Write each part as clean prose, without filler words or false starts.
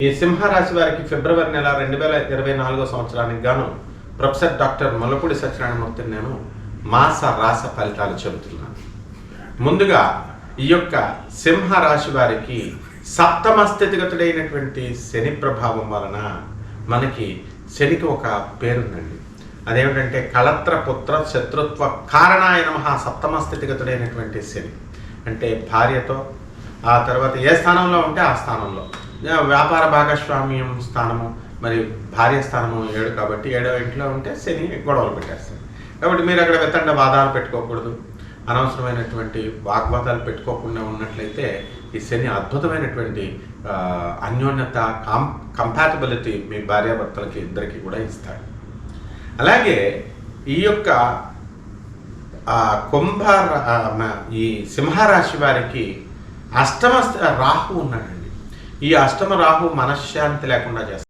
ఈ సింహరాశి వారికి ఫిబ్రవరి నెల 2024 సంవత్సరానికి గాను ప్రొఫెసర్ డాక్టర్ మల్లపూడి సత్యనారాయణమూర్తిని నేను మాస రాస ఫలితాలు చెబుతున్నాను. ముందుగా ఈ యొక్క సింహరాశి వారికి సప్తమ స్థితిగతుడైనటువంటి శని ప్రభావం వలన మనకి శనికి ఒక పేరుందండి. అదేమిటంటే కళత్ర పుత్ర శత్రుత్వ కారణాయ నమః. సప్తమ స్థితిగతుడైనటువంటి శని అంటే భార్యతో, ఆ తర్వాత ఏ స్థానంలో ఉంటే ఆ స్థానంలో వ్యాపార భాగస్వామ్యం స్థానము, మరి భార్య స్థానము 7 కాబట్టి 7వ ఇంట్లో ఉంటే శని గొడవలు పెట్టేస్తాడు. కాబట్టి మీరు అక్కడ వెతండ వాదాలు పెట్టుకోకూడదు, అనవసరమైనటువంటి వాగ్వాదాలు పెట్టుకోకుండా ఉన్నట్లయితే ఈ శని అద్భుతమైనటువంటి అన్యోన్యత, కంపాటబిలిటీ మీ భార్యాభర్తలకి ఇద్దరికి కూడా ఇస్తాడు. అలాగే ఈ యొక్క ఈ సింహరాశి వారికి అష్టమ రాహు ఉన్నాడండి. ఈ అష్టమ రాహు మనశ్శాంతి లేకుండా చేస్తాడు.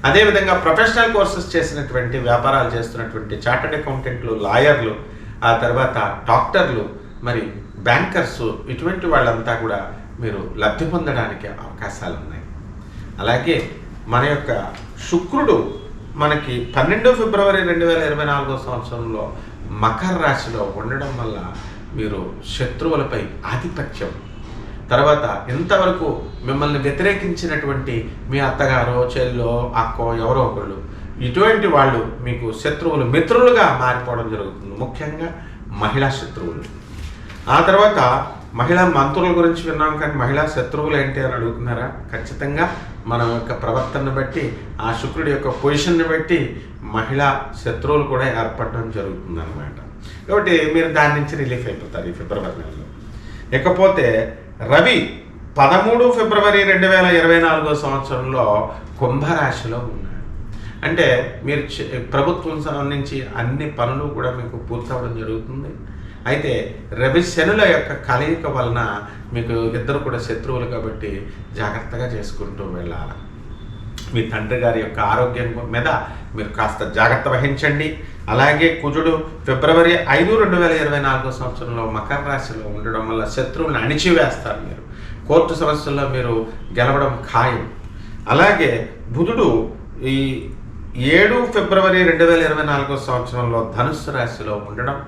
అదేవిధంగా ప్రొఫెషనల్ కోర్సెస్ చేసినటువంటి, వ్యాపారాలు చేస్తున్నటువంటి చార్టర్డ్ అకౌంటెంట్లు, లాయర్లు, ఆ తర్వాత డాక్టర్లు, మరి బ్యాంకర్సు, ఇటువంటి వాళ్ళంతా కూడా మీరు లబ్ధి పొందడానికి అవకాశాలు ఉన్నాయి. అలాగే మన యొక్క శుక్రుడు మనకి 12 ఫిబ్రవరి 2024 సంవత్సరంలో మకర రాశిలో ఉండడం వల్ల మీరు శత్రువులపై ఆధిపత్యం, తర్వాత ఇంతవరకు మిమ్మల్ని వ్యతిరేకించినటువంటి మీ అత్తగారో, చెల్లో, అక్కో, ఎవరో ఒకళ్ళు, ఇటువంటి వాళ్ళు మీకు శత్రువులు మిత్రులుగా మారిపోవడం జరుగుతుంది. ముఖ్యంగా మహిళా శత్రువులు. ఆ తర్వాత మహిళా మంత్రుల గురించి విన్నాం, కానీ మహిళా శత్రువులు ఏంటి అని అడుగుతున్నారా? ఖచ్చితంగా మన యొక్క ప్రవర్తనను బట్టి, ఆ శుక్రుడి యొక్క పొజిషన్ని బట్టి మహిళా శత్రువులు కూడా ఏర్పడడం జరుగుతుంది అన్నమాట. కాబట్టి మీరు దాని నుంచి రిలీఫ్ అయిపోతారు ఈ ఫిబ్రవరి నెలలో. ఇకపోతే రవి 13 ఫిబ్రవరి 2024 సంవత్సరంలో కుంభరాశిలో ఉన్నాడు. అంటే మీరు ప్రభుత్వం నుంచి అన్ని పనులు కూడా మీకు పూర్తవడం జరుగుతుంది. అయితే రవి శనుల యొక్క కలయిక వలన మీకు ఇద్దరు కూడా శత్రువులు కాబట్టి జాగ్రత్తగా చేసుకుంటూ వెళ్ళాలి. మీ తండ్రి గారి యొక్క ఆరోగ్యం మీద మీరు కాస్త జాగ్రత్త వహించండి. అలాగే కుజుడు ఫిబ్రవరి 5, 2024 సంవత్సరంలో మకర రాశిలో ఉండడం వల్ల శత్రువులను అణిచివేస్తారు. మీరు కోర్టు సమస్యల్లో మీరు గెలవడం ఖాయం. అలాగే బుధుడు ఈ 7 ఫిబ్రవరి 2024 సంవత్సరంలో ధనుస్సు రాశిలో ఉండడం,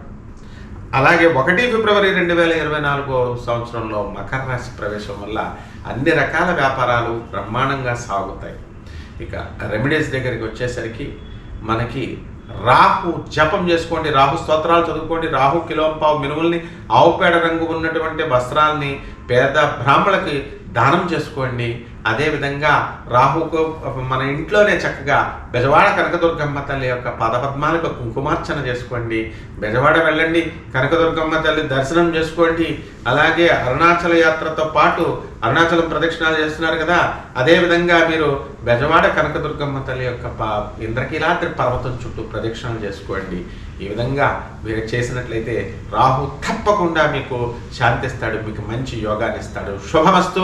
అలాగే 1 ఫిబ్రవరి 2024 సంవత్సరంలో మకర రాశి ప్రవేశం వల్ల అన్ని రకాల వ్యాపారాలు బ్రహ్మాండంగా సాగుతాయి. ఇక రెమెడీస్ దగ్గరికి వచ్చేసరికి మనకి రాహు జపం చేసుకోండి, రాహు స్తోత్రాలు చదువుకోండి, రాహు కిలోంపావు మినుముల్ని ఆవుపేడ రంగు ఉన్నటువంటి వస్త్రాల్ని పేద బ్రాహ్మణులకి దానం చేసుకోండి. అదేవిధంగా రాహుకు మన ఇంట్లోనే చక్కగా బెజవాడ కనకదుర్గమ్మ తల్లి యొక్క పాదపద్మాలకు కుంకుమార్చన చేసుకోండి. బెజవాడ వెళ్ళండి, కనకదుర్గమ్మ తల్లి దర్శనం చేసుకోండి. అలాగే అరుణాచల యాత్రతో పాటు అరుణాచలం ప్రదక్షిణాలు చేస్తున్నారు కదా, అదేవిధంగా మీరు బెజవాడ కనకదుర్గమ్మ తల్లి యొక్క ఇంద్రకీలాద్రి పర్వతం చుట్టూ ప్రదక్షిణలు చేసుకోండి. ఈ విధంగా మీరు చేసినట్లయితే రాహు తప్పకుండా మీకు శాంతిస్తాడు, మీకు మంచి యోగాన్ని ఇస్తాడు. శుభమస్తు.